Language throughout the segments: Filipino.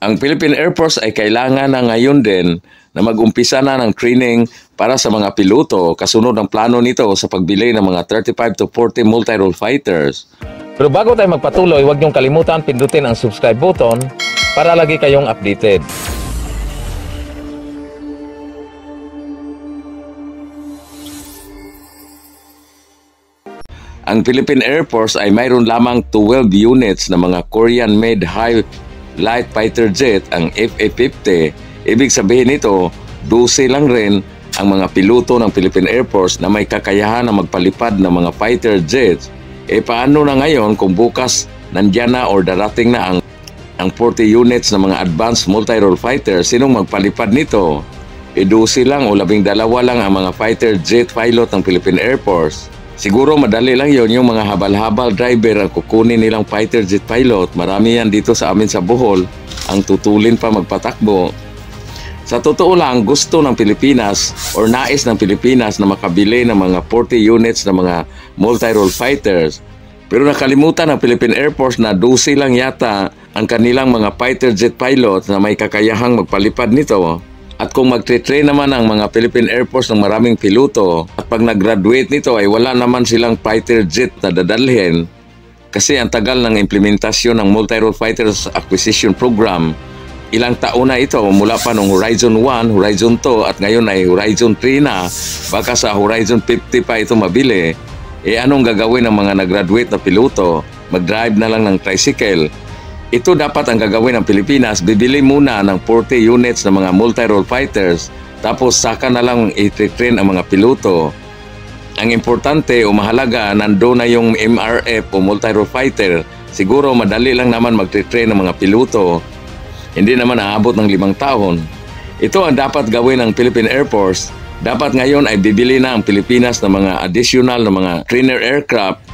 Ang Philippine Air Force ay kailangan na ngayon din na mag-umpisa na ng training para sa mga piloto kasunod ng plano nito sa pagbili ng mga 35 to 40 multi-role fighters. Pero bago tayo magpatuloy, huwag niyong kalimutan pindutin ang subscribe button para lagi kayong updated. Ang Philippine Air Force ay mayroon lamang 12 units na mga Korean-made high light fighter jet, ang FA-50. Ibig sabihin nito, 12 lang rin ang mga piloto ng Philippine Air Force na may kakayahan na magpalipad ng mga fighter jets. Paano na ngayon kung bukas nandiyan na or darating na ang 40 units na mga advanced multi-role fighters? Sinong magpalipad nito? 12 lang o 12 lang ang mga fighter jet pilot ng Philippine Air Force. Siguro madali lang yon, yung mga habal-habal driver ang kukunin nilang fighter jet pilot. Marami yan dito sa amin sa Bohol ang tutulin pa magpatakbo. Sa totoo lang, gusto ng Pilipinas or nais ng Pilipinas na makabili ng mga 40 units na mga multi-role fighters. Pero nakalimutan ng Philippine Air Force na 12 lang yata ang kanilang mga fighter jet pilot na may kakayahang magpalipad nito. At kung magtre-train naman ang mga Philippine Air Force ng maraming piloto at pag nag-graduate nito ay wala naman silang fighter jet na dadalhin kasi ang tagal ng implementasyon ng Multi-Role Fighters Acquisition Program. Ilang taon na ito mula pa noong Horizon 1, Horizon 2 at ngayon ay Horizon 3 na. Baka sa Horizon 50 pa ito mabili. Anong gagawin ng mga nag-graduate na piloto? Mag-drive na lang ng tricycle. Ito dapat ang gagawin ng Pilipinas. Bibili muna ng 40 units ng mga multi-role fighters tapos saka na lang i-train ang mga piloto. Ang importante o mahalaga, nandoon na yung MRF o multi-role fighter. Siguro madali lang naman mag-train ng mga piloto. Hindi naman aabot ng 5 taon. Ito ang dapat gawin ng Philippine Air Force. Dapat ngayon ay bibili na ang Pilipinas ng mga additional na mga trainer aircraft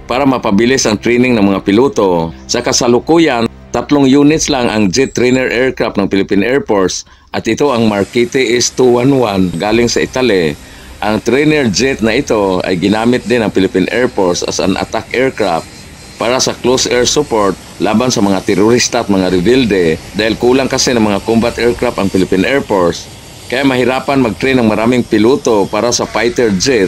para mapabilis ang training ng mga piloto. Sa kasalukuyan, 3 units lang ang jet trainer aircraft ng Philippine Air Force at ito ang Marquette S211 galing sa Italy. Ang trainer jet na ito ay ginamit din ng Philippine Air Force as an attack aircraft para sa close air support laban sa mga terorista at mga rebelde dahil kulang kasi ng mga combat aircraft ang Philippine Air Force. Kaya mahirapan mag-train ng maraming piloto para sa fighter jet.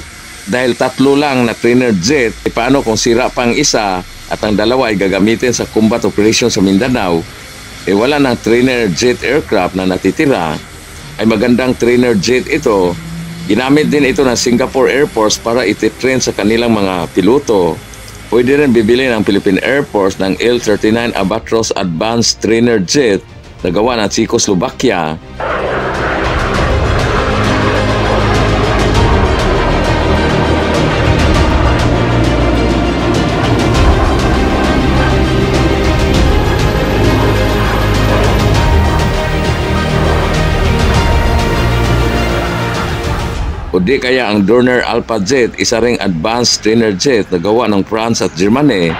Dahil 3 lang na trainer jet, paano kung sira pang isa at ang dalawa ay gagamitin sa combat operation sa Mindanao? Wala ng trainer jet aircraft na natitira. Ay magandang trainer jet ito. Ginamit din ito ng Singapore Air Force para ititrain sa kanilang mga piloto. Pwede rin bibili ng Philippine Air Force ng Il-39 Albatros Advanced Trainer Jet na gawa ng Czechoslovakia. O di kaya ang Dornier Alpha Jet, isa ring advanced trainer jet na gawa ng France at Germany.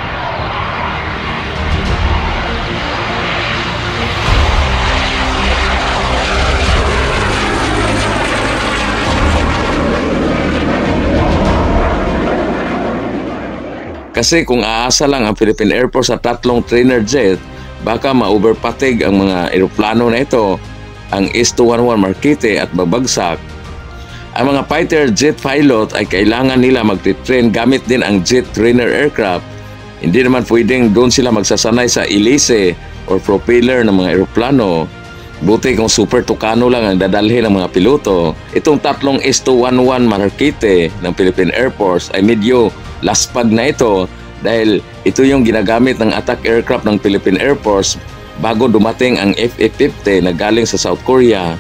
Kasi kung aasa lang ang Philippine Air Force sa 3 trainer jet, baka ma-overpatig ang mga eroplano na ito, ang S211 Marquette at babagsak. Ang mga fighter jet pilot ay kailangan nila mag-train gamit din ang jet trainer aircraft. Hindi naman pwedeng doon sila magsasanay sa hélice or propeller ng mga eroplano. Buti kung Super Tucano lang ang dadalhin ng mga piloto. Itong 3 S211 Marquette ng Philippine Air Force ay medyo laspag na ito dahil ito yung ginagamit ng attack aircraft ng Philippine Air Force bago dumating ang FA-50 na galing sa South Korea.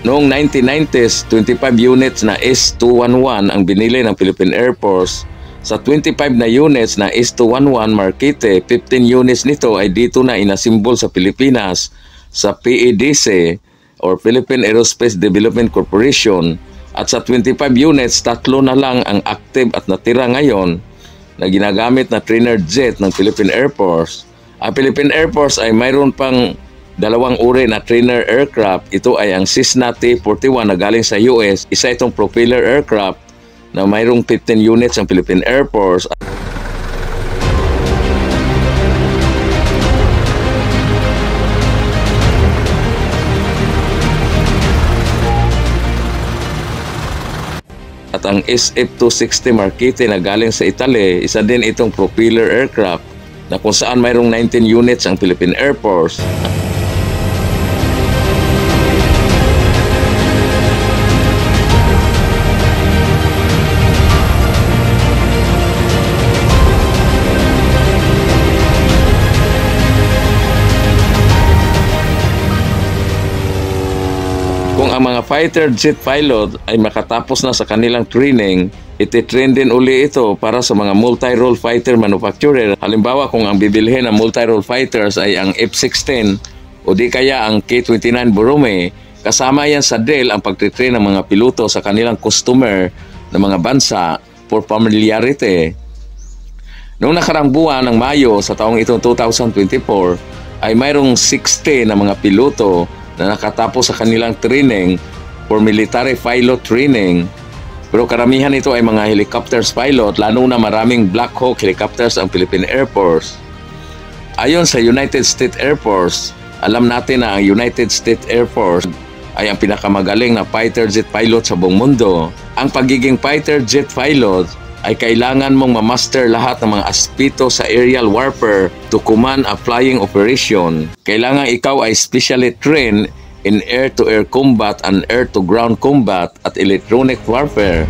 Noong 1990s, 25 units na S211 ang binili ng Philippine Air Force. Sa 25 na units na S211 Marquette, 15 units nito ay dito na inasimbol sa Pilipinas sa PADC or Philippine Aerospace Development Corporation. At sa 25 units, 3 na lang ang active at natira ngayon na ginagamit na trainer jet ng Philippine Air Force. Ang Philippine Air Force ay mayroon pang 2 uri na trainer aircraft. Ito ay ang Cessna T-41 na galing sa US. Isa itong propeller aircraft na mayroong 15 units ang Philippine Air Force. ang SF-260 Marquette na galing sa Italy. Isa din itong propeller aircraft na kung saan mayroong 19 units ang Philippine Air Force. Kung ang mga fighter jet pilot ay makatapos na sa kanilang training, ititrain din uli ito para sa mga multi-role fighter manufacturer. Halimbawa, kung ang bibilhin ng multi-role fighters ay ang F-16 o di kaya ang K-29 Borome, kasama yan sa drill ang pagtitrain ng mga piloto sa kanilang customer ng mga bansa for familiarity. Noong nakarang buwan ng Mayo sa taong itong 2024 ay mayroong 60 na mga piloto na nakatapos sa kanilang training for military pilot training. Pero karamihan ito ay mga helicopters pilot, lalo na maraming Black Hawk helicopters ang Philippine Air Force. Ayon sa United States Air Force, alam natin na ang United States Air Force ay ang pinakamagaling na fighter jet pilot sa buong mundo. Ang pagiging fighter jet pilot ay kailangan mong mamaster lahat ng mga aspeto sa aerial warfare to command a flying operation. Kailangan ikaw ay specially trained in air-to-air combat and air-to-ground combat at electronic warfare.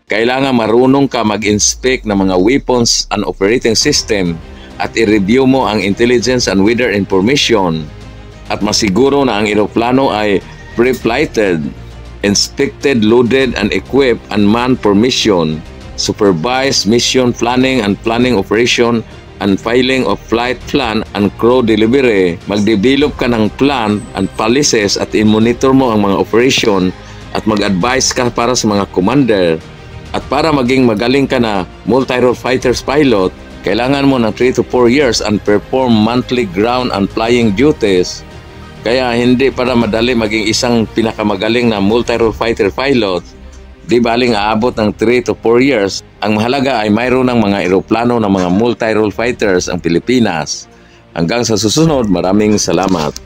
Kailangan marunong ka mag-inspect ng mga weapons and operating system at i-review mo ang intelligence and weather information at masiguro na ang eroplano ay pre-flighted, inspected, loaded, and equipped and manned for mission, supervised mission planning and planning operation and filing of flight plan and crew delivery. Mag-develop ka ng plan and policies at i-monitor mo ang mga operation at mag-advise ka para sa mga commander. At para maging magaling ka na multi-role fighters pilot, kailangan mo ng 3 to 4 years and perform monthly ground and flying duties. Kaya hindi para madali maging isang pinakamagaling na multi-role fighter pilot. Di baling aabot ng 3 to 4 years. Ang mahalaga ay mayroon ng mga eroplano ng mga multi-role fighters ang Pilipinas. Hanggang sa susunod, maraming salamat.